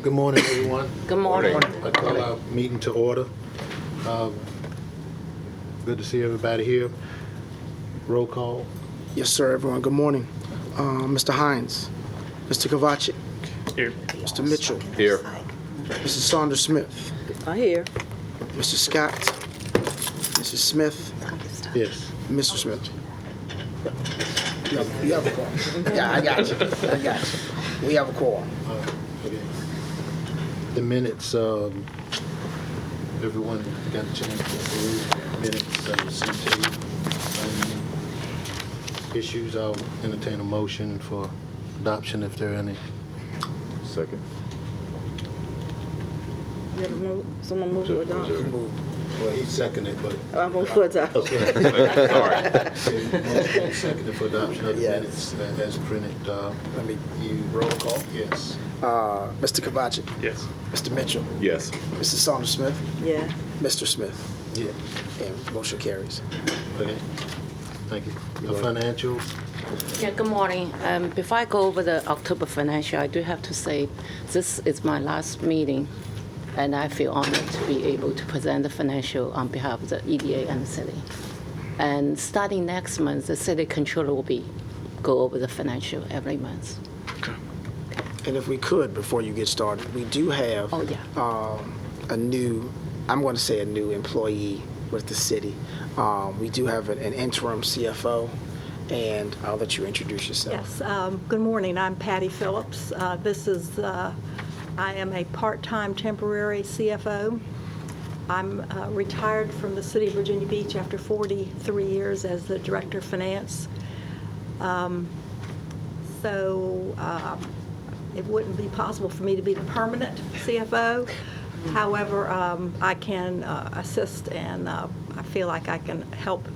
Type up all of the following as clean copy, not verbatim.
Good morning, everyone. Good morning. I call our meeting to order. Good to see everybody here. Roll call. Yes, sir, everyone. Good morning. Mr. Hines, Mr. Kovacic, Here. Mr. Mitchell, Here. Mrs. Saunders Smith, I hear. Mr. Scott, Mrs. Smith, Yes. Mr. Smith. You have a call. Yeah, I got you. We have a call. Okay. The minutes, everyone got a chance to approve minutes, CT. Issues, I'll entertain a motion for adoption if there are any. Second. You have a move? Someone move to adopt? Well, he seconded, but. I'm going to adopt. Okay. Motion seconded for adoption of the Yes. minutes as printed. Let me You roll call? Yes. Mr. Kovacic, Yes. Mr. Mitchell, Yes. Mrs. Saunders Smith, Yeah. Mr. Smith, Yeah. and motion carries. Okay. Thank you. The financials? Yeah, good morning. Before I go over the October financial, I do have to say this is my last meeting, and I feel honored to be able to present the financial on behalf of the EDA and the city. And starting next month, the city controller will go over the financial every month. And if we could, before you get started, we do have Oh, yeah. a new, I'm going to say a new employee with the city. We do have an interim CFO, and I'll let you introduce yourself. Yes, good morning. I'm Patty Phillips. I am a part-time temporary CFO. I'm retired from the city of Virginia Beach after 43 years as the Director of Finance. It wouldn't be possible for me to be the permanent CFO. However, I can assist, and I feel like I can help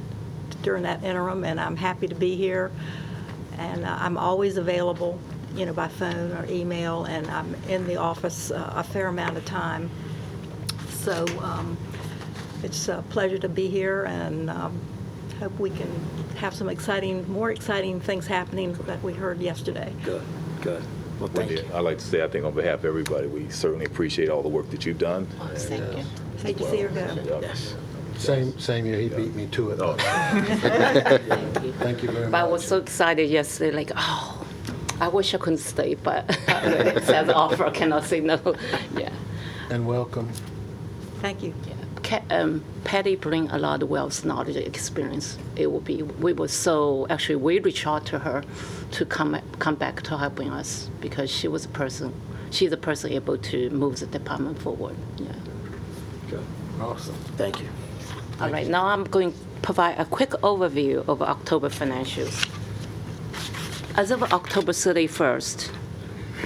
during that interim, and I'm happy to be here. And I'm always available, by phone or email, and I'm in the office a fair amount of time. So it's a pleasure to be here, and hope we can have some more exciting things happening that we heard yesterday. Good. Well, thank you. I'd like to say, I think on behalf of everybody, we certainly appreciate all the work that you've done. Thank you. Hate to see her go. Yes. Same year, he beat me to it. Thank you. Thank you very much. But I was so excited yesterday, I wish I couldn't stay, but as offer, I cannot say no. Yeah. And welcome. Thank you. Patty bring a lot of wealth, knowledge, experience. We reached out to her to come back to helping us because she's a person able to move the department forward. Yeah. Good. Awesome. Thank you. All right, now I'm going to provide a quick overview of October financials. As of October 31st,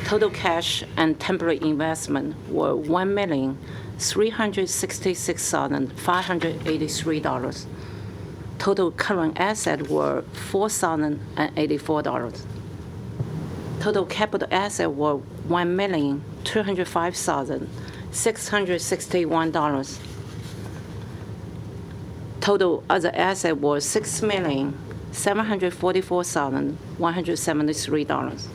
total cash and temporary investment were $1,366,583. Total current assets were $4,084. Total capital assets were $1,205,661. Total other assets were $6,744,173.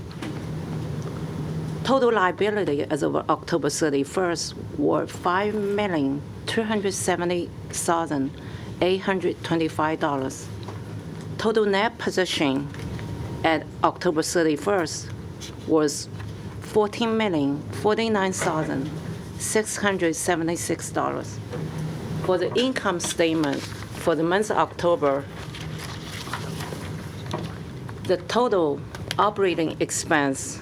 Total liability as of October 31st were $5,270,825. Total net position at October 31st was $14,049,676. For the income statement for the month of October, the total operating expense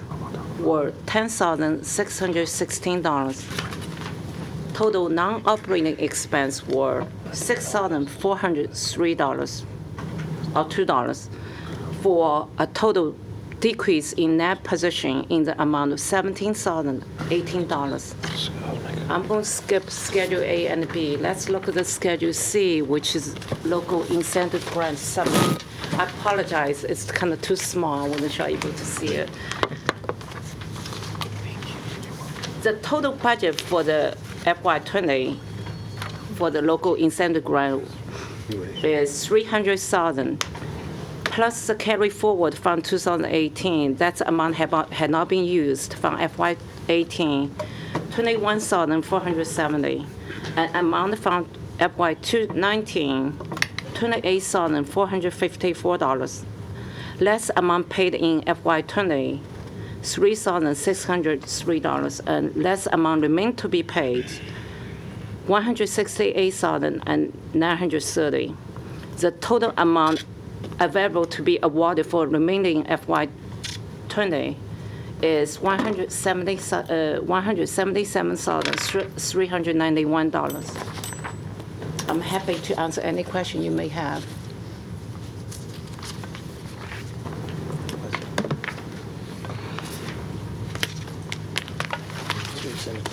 were $10,616. Total non-operating expense were $6,403 or $2 for a total decrease in net position in the amount of $17,018. I'm going to skip Schedule A and B. Let's look at the Schedule C, which is local incentive grant summary. I apologize, it's kind of too small. I wasn't sure able to see it. The total budget for the FY20 for the local incentive grant is $300,000 plus the carry forward from 2018. That amount had not been used from FY 2018, 21,470. And amount from FY 2019, $28,454. Less amount paid in FY 20, $3,603, and less amount remain to be paid, $168,930. The total amount available to be awarded for remaining FY 20 is $177,391. I'm happy to answer any question you may have.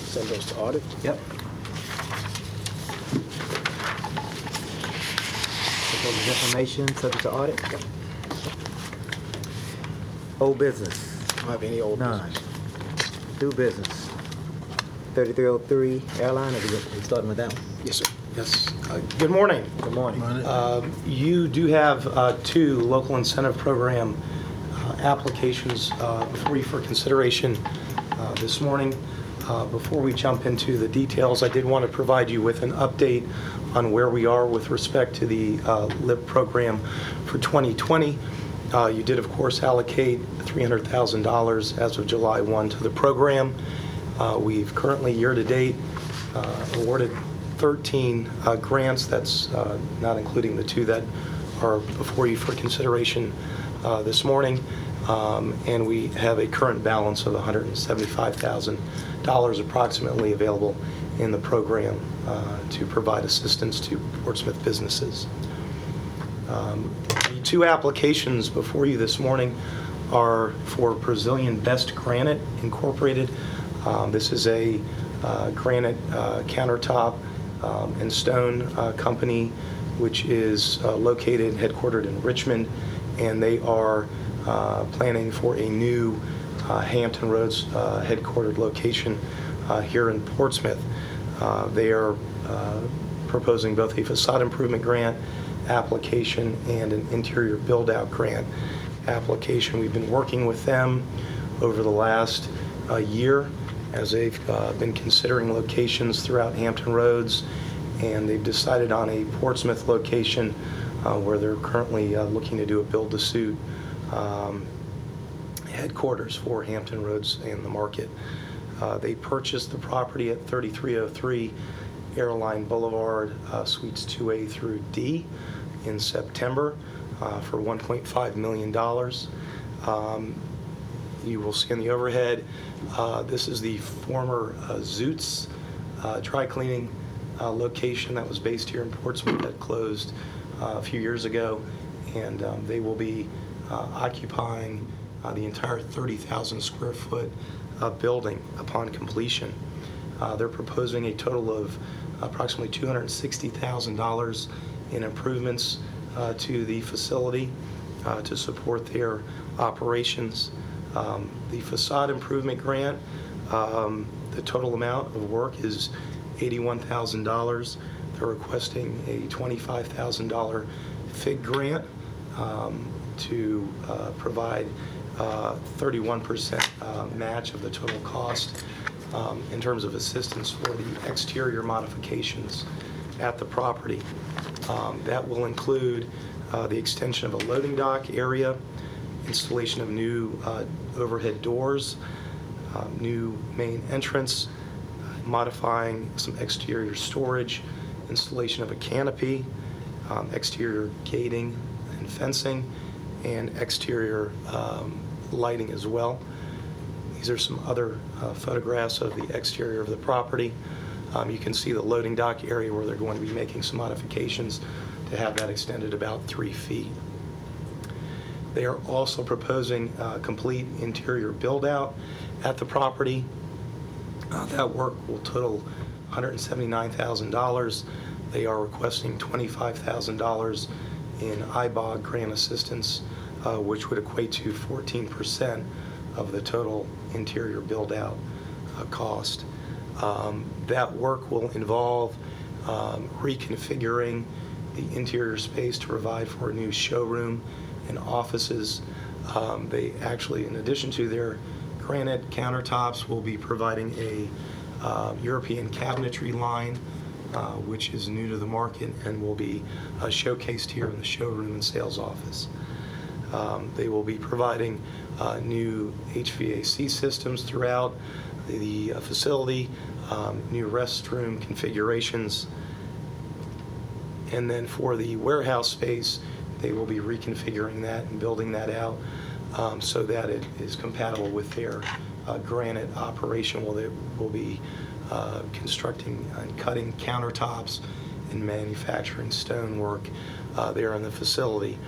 Send those to audit. Yep. This information subject to audit. Old business, I don't have any old none. business. New business, 3303 airline, are we starting with that one? Yes, sir. Yes. Good morning. Good morning. You do have two local incentive program applications before you for consideration this morning. Before we jump into the details, I did want to provide you with an update on where we are with respect to the LIP program for 2020. You did, of course, allocate $300,000 as of July 1 to the program. We've currently, year-to-date, awarded 13 grants. That's not including the two that are before you for consideration this morning. And we have a current balance of $175,000 approximately available in the program to provide assistance to Portsmouth businesses. The two applications before you this morning are for Brazilian Best Granite Incorporated. This is a granite countertop and stone company which is located, headquartered in Richmond, and they are planning for a new Hampton Roads headquartered location here in Portsmouth. They are proposing both a facade improvement grant application and an interior build-out grant application. We've been working with them over the last year as they've been considering locations throughout Hampton Roads, and they've decided on a Portsmouth location where they're currently looking to do a build-to-suit headquarters for Hampton Roads and the market. They purchased the property at 3303 Airline Boulevard, Suites 2A through D in September for $1.5 million. You will see on the overhead, this is the former Zoots dry cleaning location that was based here in Portsmouth that closed a few years ago, and they will be occupying the entire 30,000 square foot building upon completion. They're proposing a total of approximately $260,000 in improvements to the facility to support their operations. The facade improvement grant, the total amount of work is $81,000. They're requesting a $25,000 FIG grant to provide 31% match of the total cost in terms of assistance for the exterior modifications at the property. That will include the extension of a loading dock area, installation of new overhead doors, new main entrance, modifying some exterior storage, installation of a canopy, exterior gating and fencing, and exterior lighting as well. These are some other photographs of the exterior of the property. You can see the loading dock area where they're going to be making some modifications to have that extended about 3 feet. They are also proposing complete interior build-out at the property. That work will total $179,000. They are requesting $25,000 in IBOG grant assistance, which would equate to 14% of the total interior build-out cost. That work will involve reconfiguring the interior space to provide for a new showroom and offices. They actually, in addition to their granite countertops. We'll be providing a European cabinetry line, which is new to the market and will be showcased here in the showroom and sales office. They will be providing new HVAC systems throughout the facility, new restroom configurations. And then for the warehouse space, they will be reconfiguring that and building that out so that it is compatible with their granite operation. They will be constructing and cutting countertops and manufacturing stonework there in the facility.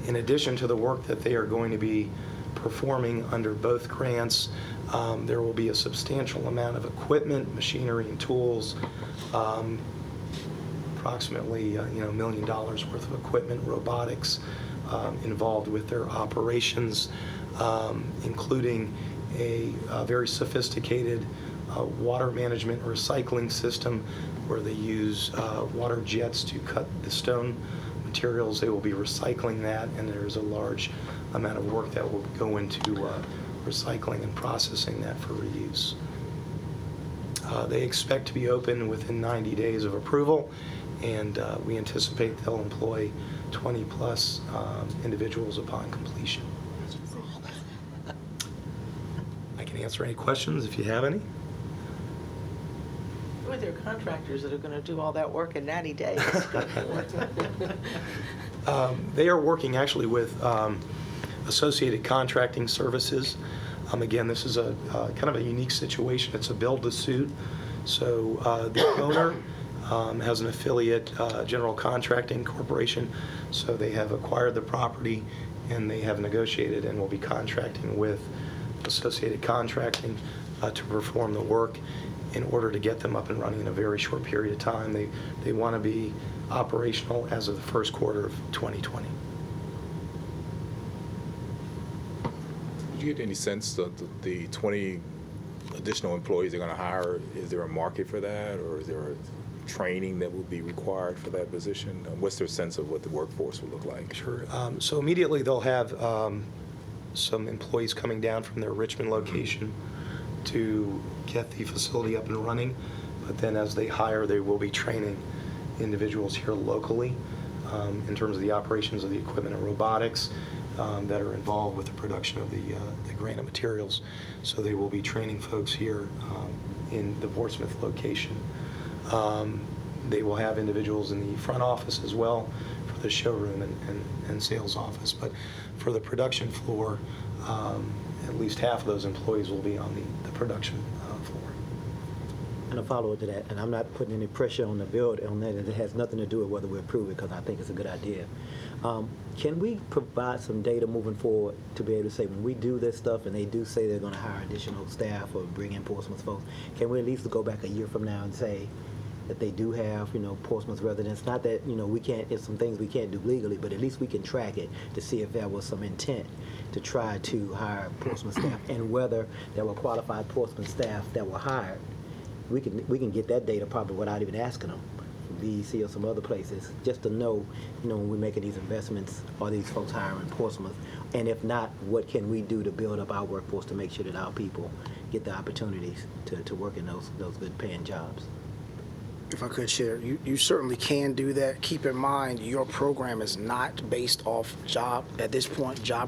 In addition to the work that they are going to be performing under both grants, there will be a substantial amount of equipment, machinery, and tools, approximately $1 million worth of equipment, robotics involved with their operations, including a very sophisticated water management recycling system where they use water jets to cut the stone materials. They will be recycling that, and there's a large amount of work that will go into recycling and processing that for reuse. They expect to be open within 90 days of approval, and we anticipate they'll employ 20-plus individuals upon completion. I can answer any questions if you have any. Who are their contractors that are going to do all that work in 90 days? They are working actually with Associated Contracting Services. Again, this is a kind of a unique situation. It's a build-to-suit. So the owner has an affiliate, General Contracting Corporation. So they have acquired the property, and they have negotiated and will be contracting with Associated Contracting to perform the work in order to get them up and running in a very short period of time. They want to be operational as of the first quarter of 2020. Did you get any sense that the 20 additional employees they're going to hire, is there a market for that, or is there a training that will be required for that position? What's their sense of what the workforce will look like? Sure. So immediately they'll have some employees coming down from their Richmond location to get the facility up and running. But then as they hire, they will be training individuals here locally in terms of the operations of the equipment and robotics that are involved with the production of the granite materials. So they will be training folks here in the Portsmouth location. They will have individuals in the front office as well for the showroom and sales office. But for the production floor, at least half of those employees will be on the production floor. And a follow-up to that, and I'm not putting any pressure on the build on that, and it has nothing to do with whether we approve it, because I think it's a good idea. Can we provide some data moving forward to be able to say when we do this stuff and they do say they're going to hire additional staff or bring in Portsmouth folks, can we at least go back a year from now and say that they do have, Portsmouth residents? Not that, we can't, there's some things we can't do legally, but at least we can track it to see if there was some intent to try to hire Portsmouth staff, and whether there were qualified Portsmouth staff that were hired. We can get that data probably without even asking them, from BEC or some other places, just to know, when we're making these investments, are these folks hiring Portsmouth? And if not, what can we do to build up our workforce to make sure that our people get the opportunities to work in those good paying jobs? If I could share, you certainly can do that. Keep in mind, your program is not based off job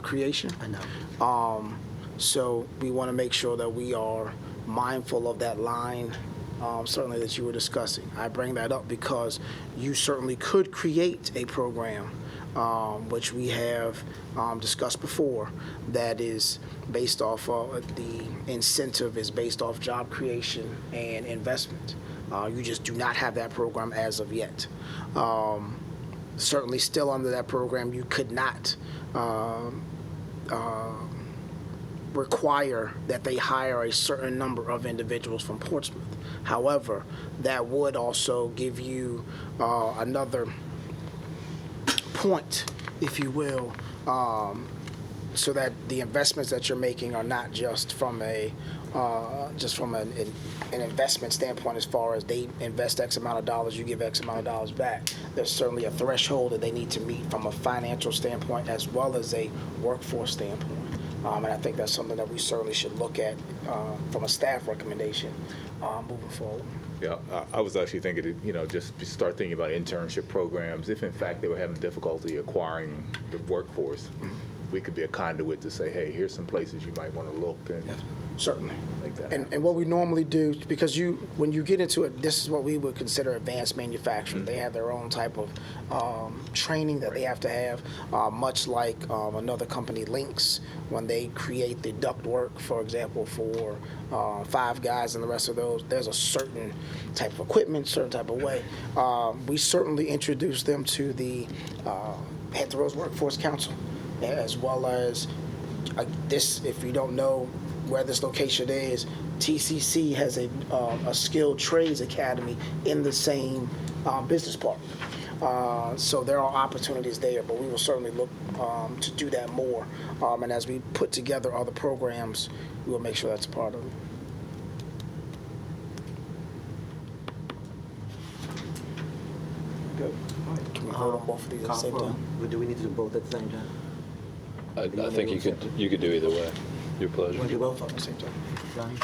creation. I know. So we want to make sure that we are mindful of that line, certainly that you were discussing. I bring that up because you certainly could create a program, which we have discussed before, that is based off the incentive is based off job creation and investment. You just do not have that program as of yet. Certainly still under that program, you could not require that they hire a certain number of individuals from Portsmouth. However, that would also give you another point, if you will, so that the investments that you're making are not just from an investment standpoint, as far as they invest X amount of dollars, you give X amount of dollars back. There's certainly a threshold that they need to meet from a financial standpoint as well as a workforce standpoint. And I think that's something that we certainly should look at from a staff recommendation moving forward. Yeah, I was actually thinking, just start thinking about internship programs. If in fact they were having difficulty acquiring the workforce, we could be a conduit to say, hey, here's some places you might want to look and Certainly. make that And what we normally do, because when you get into it, this is what we would consider advanced manufacturing. They have their own type of training that they have to have, much like another company, Lynx, when they create the ductwork, for example, for Five Guys and the rest of those. There's a certain type of equipment, certain type of way. We certainly introduce them to the Hampton Roads Workforce Council, as well as this, if you don't know where this location is, TCC has a skilled trades academy in the same business park. So there are opportunities there, but we will certainly look to do that more. And as we put together other programs, we will make sure that's a part of it. Good. Can we vote on both of these at the same time? Do we need to do both at the same time? I think you could do either way. Your pleasure. Want to do Both both? at the same time. Johnny?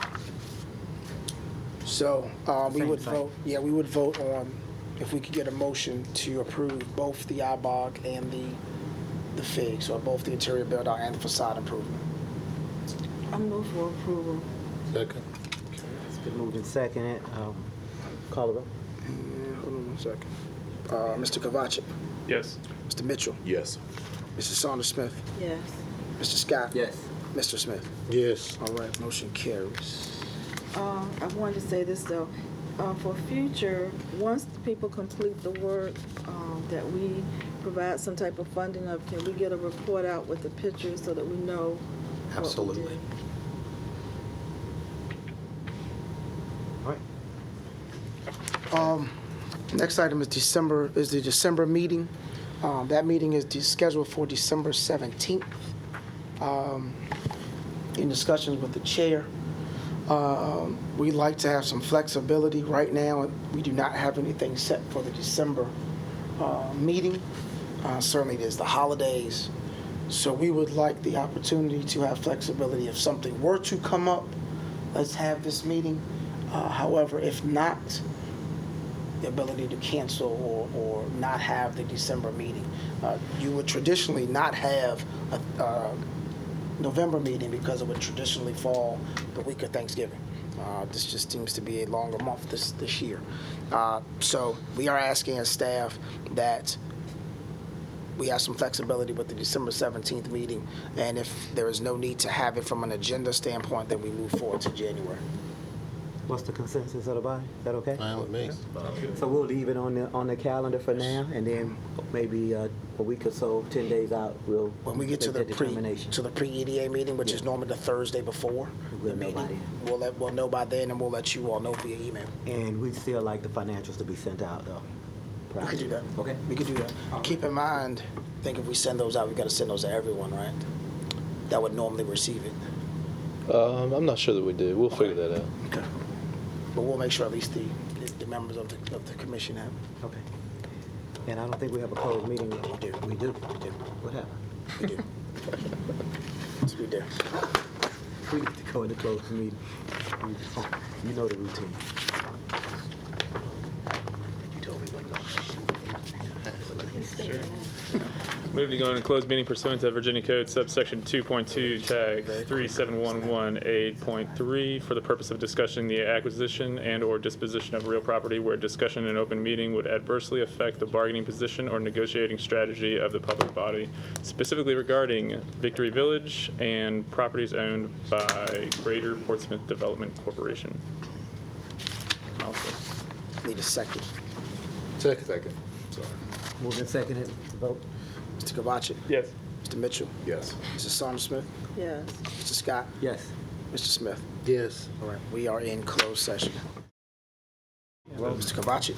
So we Same would thing. vote. Yeah, we would vote on if we could get a motion to approve both the IBOG and the FIG, so both the interior build out and the facade improvement. I move for approval. Second. It's been moved and seconded. Call the roll. Hold on one second. Mr. Kovacic, Yes. Mr. Mitchell, Yes. Mrs. Saunders Smith, Yes. Mr. Scott, Yes. Mr. Smith. Yes. All right, motion carries. I wanted to say this though, for future, once the people complete the work, that we provide some type of funding of, can we get a report out with the pictures so that we know what we Absolutely. did? All right. Next item is the December meeting. That meeting is scheduled for December 17th. In discussions with the chair, we'd like to have some flexibility. Right now, we do not have anything set for the December meeting. Certainly, there's the holidays. So we would like the opportunity to have flexibility. If something were to come up, let's have this meeting. However, if not, the ability to cancel or not have the December meeting. You would traditionally not have a November meeting because it would traditionally fall the week of Thanksgiving. This just seems to be a longer month this year. So we are asking as staff that we have some flexibility with the December 17th meeting, and if there is no need to have it from an agenda standpoint, then we move forward to January. What's the consensus of the body? Is that okay? Fine with me. So we'll leave it on the calendar for now, and then maybe a week or so, 10 days out, we'll When we get to make the that determination. pre-EDA meeting, which is normally the Thursday before We'll the know by meeting, then. we'll know by then, and we'll let you all know via email. And we'd still like the financials to be sent out, though. We could do that. Okay. We could do that. Keep in mind, I think if we send those out, we got to send those to everyone, right? That would normally receive it. I'm not sure that we do. We'll figure that out. Okay. But we'll make sure at least the members of the commission have it. Okay. And I don't think we have a closed meeting. We do. We do? We do. What happened? We do. Yes, we do. We need to go into closed meeting. You know the routine. You told me what Move to go into closed meeting pursuant to Virginia Code subsection 2.2 tag 3711A.3 for the purpose of discussing the acquisition and/or disposition of real property where discussion in open meeting would adversely affect the bargaining position or negotiating strategy of the public body, specifically regarding Victory Village and properties owned by Greater Portsmouth Development Corporation. Need a second. Second. Second. Sorry. Moved and seconded. Vote. Mr. Kovacic. Yes. Mr. Mitchell. Yes. Mrs. Saunders Smith. Yes. Mr. Scott. Yes. Mr. Smith. Yes. All right. We are in closed session. Mr. Kovacic.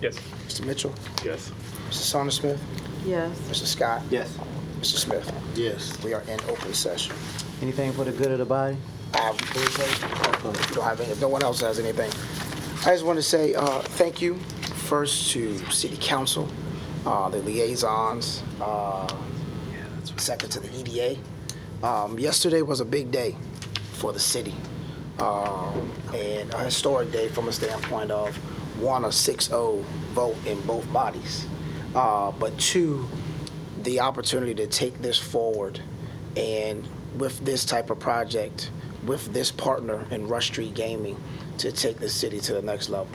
Yes. Mr. Mitchell. Yes. Mrs. Saunders Smith. Yes. Mr. Scott. Yes. Mr. Smith. Yes. We are in open session. Anything for the good of the body? If you don't have any, if no one else has anything, I just want to say thank you first to City Council, the liaisons, second to the EDA, Yesterday was a big day for the city, and a historic day from a standpoint of, one, a 6-0 vote in both bodies, but two, the opportunity to take this forward, and with this type of project, with this partner in Rush Street Gaming, to take the city to the next level.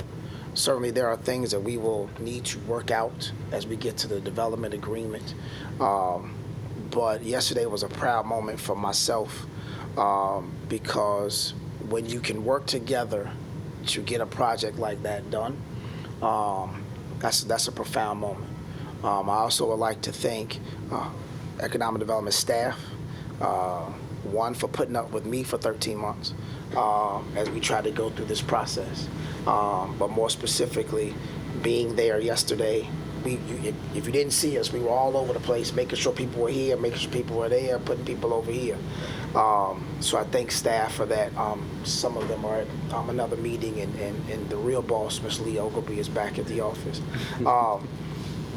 Certainly there are things that we will need to work out as we get to the development agreement. But yesterday was a proud moment for myself, because when you can work together to get a project like that done, that's a profound moment. I also would like to thank economic development staff, one, for putting up with me for 13 months as we try to go through this process. But more specifically, being there yesterday, if you didn't see us, we were all over the place, making sure people were here, making sure people were there, putting people over here. So I thank staff for that. Some of them are at another meeting, and the real boss, Ms. Lee Ogilvy, is back at the office.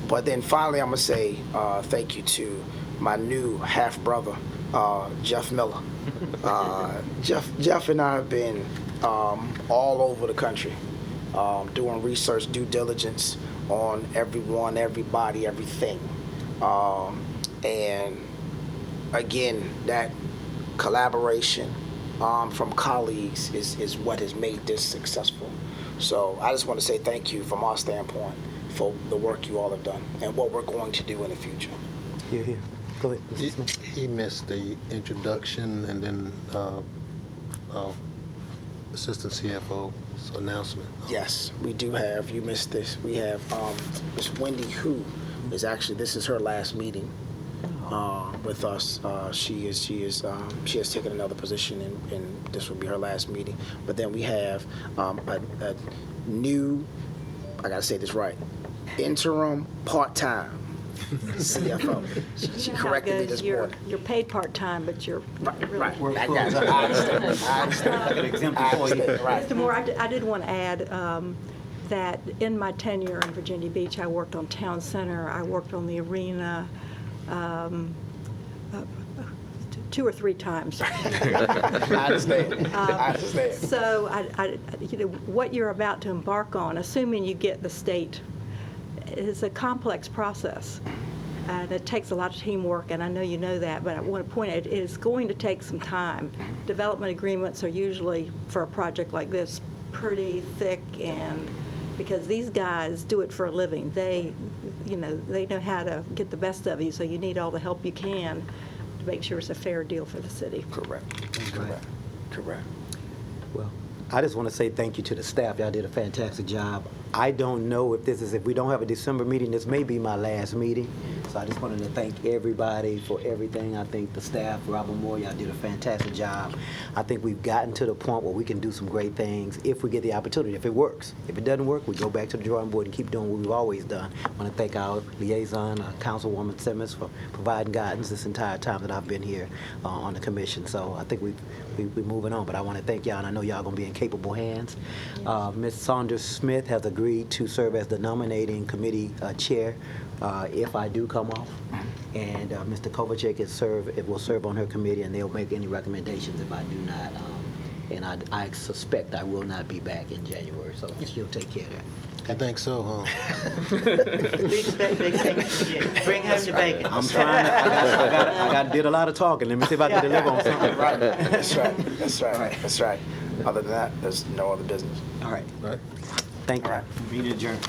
But then finally, I'm going to say thank you to my new half-brother, Jeff Miller. Jeff and I have been all over the country doing research, due diligence on everyone, everybody, everything. And again, that collaboration from colleagues is what has made this successful. So I just want to say thank you from our standpoint for the work you all have done and what we're going to do in the future. Here. Go ahead, Mr. Smith. He missed the introduction and then Assistant CFO's announcement. Yes, we do have, you missed this, we have Ms. Wendy Hu is actually, this is her last meeting with us. She has taken another position and this will be her last meeting. But then we have a new, I gotta say this right, interim part-time CFO. She corrected me this morning. You're paid part-time, but you're really... Right. I understand. Like an exemption for you. Right. Mr. Moore, I did want to add that in my tenure in Virginia Beach, I worked on Town Center, I worked on the arena 2 or 3 times. I understand. So, what you're about to embark on, assuming you get the state, is a complex process. And it takes a lot of teamwork, and I know you know that, but I want to point out, it is going to take some time. Development agreements are usually, for a project like this, pretty thick, and because these guys do it for a living. They know how to get the best of you, so you need all the help you can to make sure it's a fair deal for the city. Correct. Well, I just want to say thank you to the staff. Y'all did a fantastic job. I don't know if we don't have a December meeting, this may be my last meeting. So I just wanted to thank everybody for everything. I think the staff, Robert Moore, y'all did a fantastic job. I think we've gotten to the point where we can do some great things if we get the opportunity, if it works. If it doesn't work, we go back to the drawing board and keep doing what we've always done. I want to thank our liaison, Councilwoman Simmons, for providing guidance this entire time that I've been here on the commission. So I think we're moving on, but I want to thank y'all, and I know y'all going to be in capable hands. Ms. Saunders Smith has agreed to serve as the nominating committee chair if I do come off, and Mr. Kovacek will serve on her committee, and they'll make any recommendations if I do not. And I suspect I will not be back in January, so she'll take care of that. I think so, huh? Big thing. Bring home the bacon. I'm trying to, I did a lot of talking. Let me see if I can deliver on something. Right. That's right. Other than that, there's no other business. All right. Right. Thank you. All right. Meeting adjourned.